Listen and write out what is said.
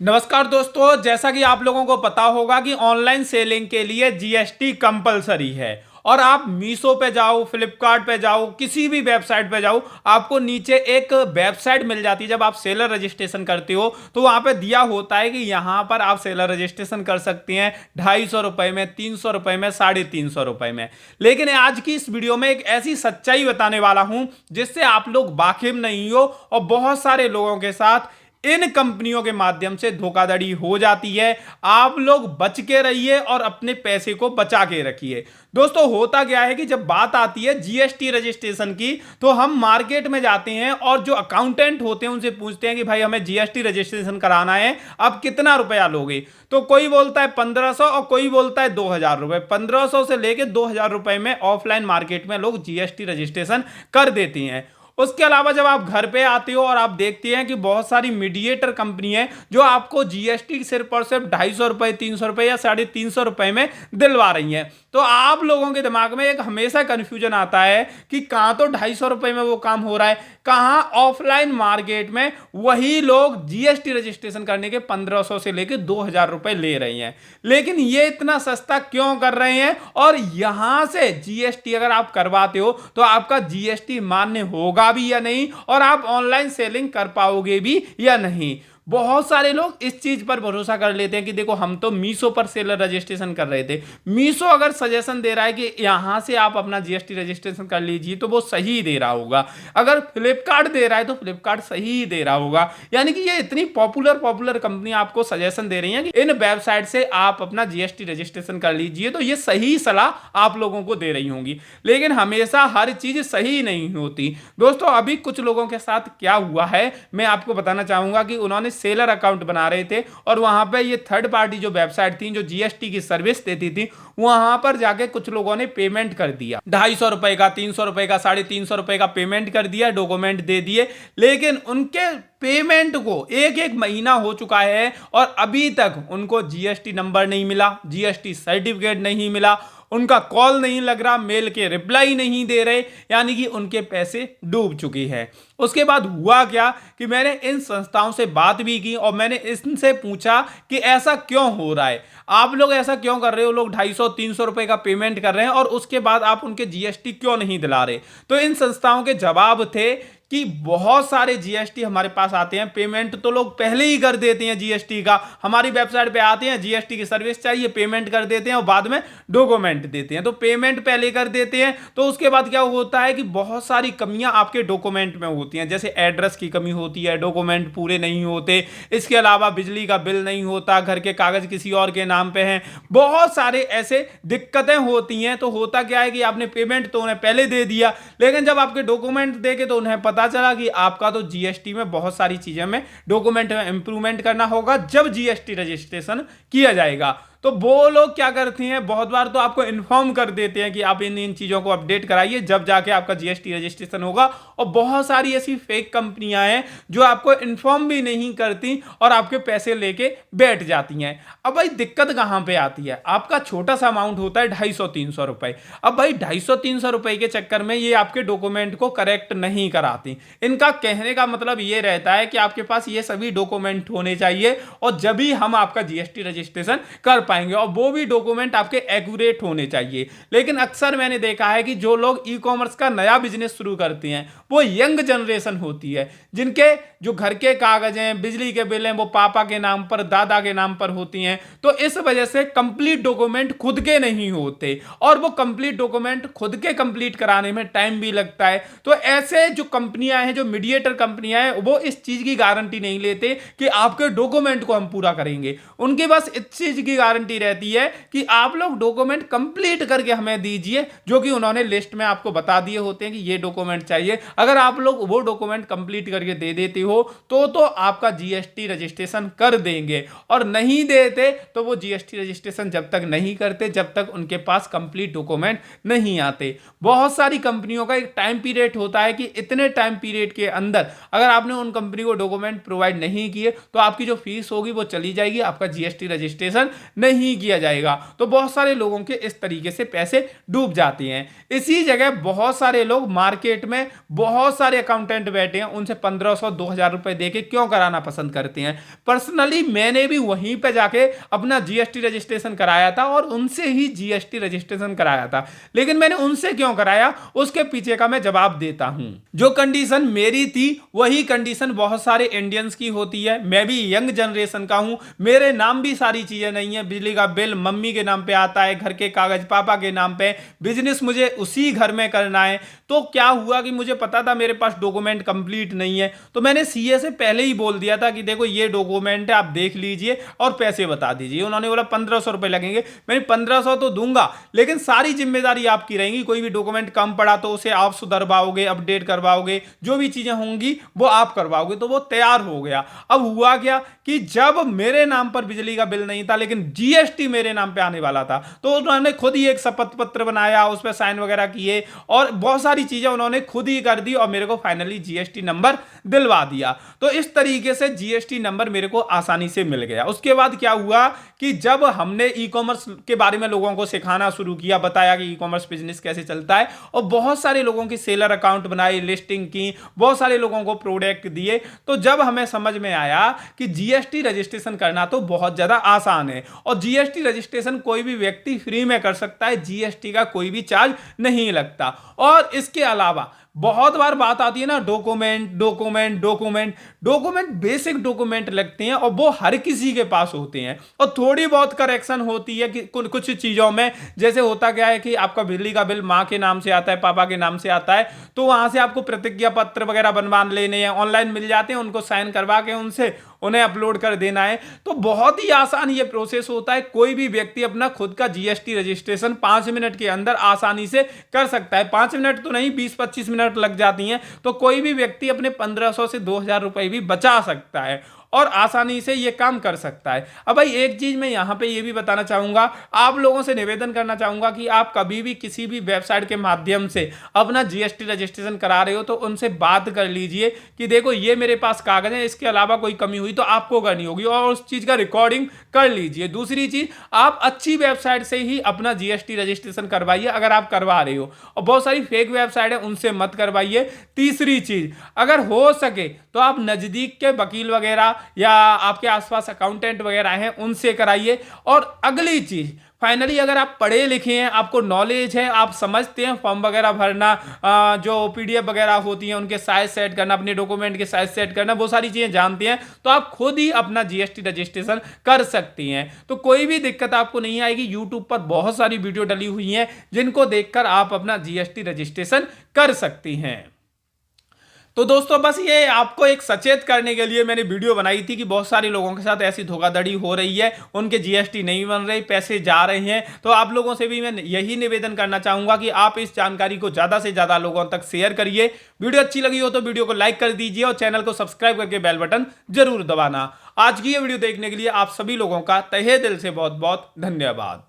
नमस्कार दोस्तों, जैसा कि आप लोगों को पता होगा कि ऑनलाइन सेलिंग के लिए जीएसटी कंपलसरी है। और आप मीशो पे जाओ, फ्लिपकार्ट पे जाओ, किसी भी वेबसाइट पे जाओ, आपको नीचे एक वेबसाइट मिल जाती है। जब आप सेलर रजिस्ट्रेशन करते हो तो वहां पे दिया होता है कि यहां पर आप सेलर रजिस्ट्रेशन कर सकते हैं 250 रुपए में, 300 रुपए में, 350 रुपए में। लेकिन आज की इस वीडियो में एक ऐसी सच्चाई बताने वाला हूं जिससे आप लोग वाकिफ नहीं हो और बहुत सारे लोगों के साथ इन कंपनियों के माध्यम से धोखाधड़ी हो जाती है। आप लोग बच के रहिए और अपने पैसे को बचा के रखिए। दोस्तों, होता क्या है कि जब बात आती है जीएसटी रजिस्ट्रेशन की तो हम मार्केट में जाते हैं और जो अकाउंटेंट होते हैं उनसे पूछते हैं कि भाई हमें जीएसटी रजिस्ट्रेशन कराना है, अब कितना रुपया लोगे। तो कोई बोलता है 1500 और कोई बोलता है 2000 रुपए। 1500 से लेके 2000 रुपए में ऑफलाइन मार्केट में लोग जीएसटी रजिस्ट्रेशन कर देते हैं। उसके अलावा जब आप घर पे आते हो और आप देखते हैं कि बहुत सारी मीडिएटर कंपनी है जो आपको जीएसटी सिर्फ और सिर्फ 250 रुपए, 300 रुपए या 350 रुपए में दिलवा रही हैं, तो आप लोगों के दिमाग में एक हमेशा कंफ्यूजन आता है कि कहां तो 250 रुपए में वो काम हो रहा है, कहां ऑफलाइन मार्केट में वही लोग जीएसटी रजिस्ट्रेशन करने के 1500 से लेकर 2000 रुपए ले रहे हैं। लेकिन ये इतना सस्ता क्यों कर रहे हैं? और यहां से जीएसटी अगर आप करवाते हो तो आपका जीएसटी मान्य होगा भी या नहीं, और आप ऑनलाइन सेलिंग कर पाओगे भी या नहीं। बहुत सारे लोग इस चीज पर भरोसा कर लेते हैं कि देखो हम तो मीशो पर सेलर रजिस्ट्रेशन कर रहे थे, मीशो अगर सजेशन दे रहा है कि यहां से आप अपना जीएसटी रजिस्ट्रेशन कर लीजिए तो वो सही दे रहा होगा। अगर फ्लिपकार्ट दे रहा है तो फ्लिपकार्ट सही दे रहा होगा। यानी कि ये इतनी पॉपुलर कंपनी आपको सजेशन दे रही है कि इन वेबसाइट से आप अपना जीएसटी रजिस्ट्रेशन कर लीजिए, तो ये सही सलाह आप लोगों को दे रही होंगी। लेकिन हमेशा हर चीज सही नहीं होती। दोस्तों, अभी कुछ लोगों के साथ क्या हुआ है मैं आपको बताना चाहूंगा कि उन्होंने सेलर अकाउंट बना रहे थे और वहां पे ये थर्ड पार्टी जो वेबसाइट थी जो जीएसटी की सर्विस देती थी, वहां पर जाके कुछ लोगों ने पेमेंट कर दिया। 250 रुपए का, 300 रुपए का, 350 रुपए का पेमेंट कर दिया, डॉक्यूमेंट दे दिए। लेकिन उनके पेमेंट को एक एक महीना हो चुका है और अभी तक उनको जीएसटी नंबर नहीं मिला, जीएसटी सर्टिफिकेट नहीं मिला, उनका कॉल नहीं लग रहा, मेल के रिप्लाई नहीं दे रहे। यानी कि उनके पैसे डूब चुकी है। उसके बाद हुआ क्या कि मैंने इन संस्थाओं से बात भी की और मैंने इनसे पूछा कि ऐसा क्यों हो रहा है, आप लोग ऐसा क्यों कर रहे हो, लोग 250-300 रुपए का पेमेंट कर रहे हैं और उसके बाद आप उनके जीएसटी क्यों नहीं दिला रहे। तो इन संस्थाओं के जवाब थे कि बहुत सारे जीएसटी हमारे पास आते हैं, पेमेंट तो लोग पहले ही कर देते हैं जीएसटी का, हमारी वेबसाइट पे आते हैं, जीएसटी की सर्विस चाहिए, पेमेंट कर देते हैं और बाद में डॉक्यूमेंट देते हैं। तो पेमेंट पहले कर देते हैं तो उसके बाद क्या होता है कि बहुत सारी कमियां आपके डॉक्यूमेंट में होती हैं, जैसे एड्रेस की कमी होती है, डॉक्यूमेंट पूरे नहीं होते, इसके अलावा बिजली का बिल नहीं होता, घर के कागज किसी और के नाम पे हैं, बहुत सारे ऐसे दिक्कतें होती हैं। तो होता क्या है कि आपने पेमेंट तो उन्हें पहले दे दिया, लेकिन जब आपके डॉक्यूमेंट देके तो उन्हें पता चला कि आपका तो जीएसटी में बहुत सारी चीजें में डॉक्यूमेंट में इंप्रूवमेंट करना होगा जब जीएसटी रजिस्ट्रेशन किया जाएगा। तो वो लोग क्या करते हैं, बहुत बार तो आपको इन्फॉर्म कर देते हैं कि आप इन इन चीजों को अपडेट कराइए जब जाके आपका जीएसटी रजिस्ट्रेशन होगा। और बहुत सारी ऐसी फेक कंपनियां हैं जो आपको इन्फॉर्म भी नहीं करती और आपके पैसे लेके बैठ जाती हैं। अब भाई दिक्कत कहां पे आती है, आपका छोटा सा अमाउंट होता है 250-300 रुपए। अब भाई 250-300 रुपए के चक्कर में ये आपके डॉक्यूमेंट को करेक्ट नहीं कराती। इनका कहने का मतलब ये रहता है कि आपके पास ये सभी डॉक्यूमेंट होने चाहिए और जब भी हम आपका जीएसटी रजिस्ट्रेशन कर पाएंगे, और वो भी डॉक्यूमेंट आपके एक्यूरेट होने चाहिए। लेकिन अक्सर मैंने देखा है कि जो लोग ई कॉमर्स का नया बिजनेस शुरू करते हैं वो यंग जनरेशन होती है, जिनके जो घर के कागज हैं, बिजली के बिल हैं, वो पापा के नाम पर, दादा के नाम पर होती हैं। तो इस वजह से कंप्लीट डॉक्यूमेंट खुद के नहीं होते और वो कंप्लीट डॉक्यूमेंट खुद के कंप्लीट कराने में टाइम भी लगता है। तो ऐसे जो कंपनियां हैं, जो मीडिएटर कंपनियां हैं, वो इस चीज की गारंटी नहीं लेते कि आपके डॉक्यूमेंट को हम पूरा करेंगे। उनके पास इस चीज की गारंटी रहती है कि आप लोग डॉक्यूमेंट कंप्लीट करके हमें दीजिए, जो कि उन्होंने लिस्ट में आपको बता दिए होते हैं कि ये डॉक्यूमेंट चाहिए। अगर आप लोग वो डॉक्यूमेंट कंप्लीट करके दे देते हो तो आपका जीएसटी रजिस्ट्रेशन कर देंगे, और नहीं देते तो वो जीएसटी रजिस्ट्रेशन जब तक नहीं करते जब तक उनके पास कंप्लीट डॉक्यूमेंट नहीं आते। बहुत सारी कंपनियों का एक टाइम पीरियड होता है कि इतने टाइम पीरियड के अंदर अगर आपने उन कंपनी को डॉक्यूमेंट प्रोवाइड नहीं किए तो आपकी जो फीस होगी वो चली जाएगी, आपका जीएसटी रजिस्ट्रेशन नहीं किया जाएगा। तो बहुत सारे लोगों के इस तरीके से पैसे डूब जाते हैं। इसी जगह बहुत सारे लोग मार्केट में बहुत सारे अकाउंटेंट बैठे हैं, उनसे 1500-2000 रुपए देके क्यों कराना पसंद करते हैं। पर्सनली मैंने भी वहीं पे जाके अपना जीएसटी रजिस्ट्रेशन कराया था और उनसे ही जीएसटी रजिस्ट्रेशन कराया था। लेकिन मैंने उनसे क्यों कराया, उसके पीछे का मैं जवाब देता हूं। जो कंडीशन मेरी थी वही कंडीशन बहुत सारे इंडियंस की होती है। मैं भी यंग जनरेशन का हूं, मेरे नाम भी सारी चीजें नहीं है। बिजली का बिल मम्मी के नाम पे आता है, घर के कागज पापा के नाम पे, बिजनेस मुझे उसी घर में करना है। तो क्या हुआ कि मुझे पता था मेरे पास डॉक्यूमेंट कंप्लीट नहीं है, तो मैंने सीए से पहले ही बोल दिया था कि देखो ये डॉक्यूमेंट है, आप देख लीजिए और पैसे बता दीजिए। उन्होंने बोला 1500 रुपए लगेंगे। मैंने 1500 तो दूंगा, लेकिन सारी जिम्मेदारी आपकी रहेगी। कोई भी डॉक्यूमेंट कम पड़ा तो उसे आप सुधरवाओगे, अपडेट करवाओगे, जो भी चीजें होंगी वो आप करवाओगे। तो वो तैयार हो गया। अब हुआ क्या कि जब मेरे नाम पर बिजली का बिल नहीं था लेकिन जीएसटी मेरे नाम पे आने वाला था, तो उन्होंने खुद ही एक शपथ पत्र बनाया, उस पर साइन वगैरह किए और बहुत सारी चीजें उन्होंने खुद ही कर दी और मेरे को फाइनली जीएसटी नंबर दिलवा दिया। तो इस तरीके से जीएसटी नंबर मेरे को आसानी से मिल गया। उसके बाद क्या हुआ कि जब हमने ई कॉमर्स के बारे में लोगों को सिखाना शुरू किया, बताया कि ई कॉमर्स बिजनेस कैसे चलता है, और बहुत सारे लोगों की सेलर अकाउंट बनाई, लिस्टिंग की, बहुत सारे लोगों को प्रोडक्ट दिए, तो जब हमें समझ में आया कि जीएसटी रजिस्ट्रेशन करना तो बहुत ज्यादा आसान है और जीएसटी रजिस्ट्रेशन कोई भी व्यक्ति फ्री में कर सकता है, जीएसटी का कोई भी चार्ज नहीं लगता। और इसके अलावा बहुत बार बात आती है ना, document document document document, basic document लगते हैं और वो हर किसी के पास होते हैं और थोड़ी बहुत करेक्शन होती है कि कुछ चीजों में। जैसे होता क्या है कि आपका बिजली का बिल माँ के नाम से आता है, पापा के नाम से आता है, तो वहां से आपको प्रतिज्ञा पत्र वगैरह बनवा लेने हैं, ऑनलाइन मिल जाते हैं, उनको साइन करवा के उनसे उन्हें अपलोड कर देना है। तो बहुत ही आसान ये प्रोसेस होता है। कोई भी व्यक्ति अपना खुद का जीएसटी रजिस्ट्रेशन 5 मिनट के अंदर आसानी से कर सकता है। 5 मिनट तो नहीं, 20-25 मिनट लग जाती हैं। तो कोई भी व्यक्ति अपने 1500 से 2000 रुपए भी बचा सकता है और आसानी से ये काम कर सकता है। अब भाई एक चीज मैं यहां पे ये भी बताना चाहूंगा, आप लोगों से निवेदन करना चाहूंगा कि आप कभी भी किसी भी वेबसाइट के माध्यम से अपना जीएसटी रजिस्ट्रेशन करा रहे हो तो उनसे बात कर लीजिए कि देखो ये मेरे पास कागज है, इसके अलावा कोई कमी हुई तो आपको करनी होगी और उस चीज का रिकॉर्डिंग कर लीजिए। दूसरी चीज, आप अच्छी वेबसाइट से ही अपना जीएसटी रजिस्ट्रेशन करवाइए अगर आप करवा रहे हो, और बहुत सारी फेक वेबसाइट है उनसे मत करवाइए। तीसरी चीज, अगर हो सके तो आप नजदीक के वकील वगैरह या आपके आसपास अकाउंटेंट वगैरह हैं उनसे कराइए। और अगली चीज, फाइनली अगर आप पढ़े लिखे हैं, आपको नॉलेज है, आप समझते हैं फॉर्म वगैरह भरना, जो पीडीएफ वगैरह होती हैं उनके साइज सेट करना, अपने डॉक्यूमेंट के साइज सेट करना, वो सारी चीजें जानते हैं, तो आप खुद ही अपना जीएसटी रजिस्ट्रेशन कर सकती हैं। तो कोई भी दिक्कत आपको नहीं आएगी। यूट्यूब पर बहुत सारी वीडियो डली हुई हैं जिनको देखकर आप अपना जीएसटी रजिस्ट्रेशन कर सकती हैं। तो दोस्तों बस ये आपको एक सचेत करने के लिए मैंने वीडियो बनाई थी कि बहुत सारे लोगों के साथ ऐसी धोखाधड़ी हो रही है, उनके जीएसटी नहीं बन रही, पैसे जा रहे हैं। तो आप लोगों से भी मैं यही निवेदन करना चाहूंगा कि आप इस जानकारी को ज्यादा से ज्यादा लोगों तक शेयर करिए। वीडियो अच्छी लगी हो तो वीडियो को लाइक कर दीजिए और चैनल को सब्सक्राइब करके बेल बटन जरूर दबाना। आज की ये वीडियो देखने के लिए आप सभी लोगों का तहे दिल से बहुत बहुत धन्यवाद।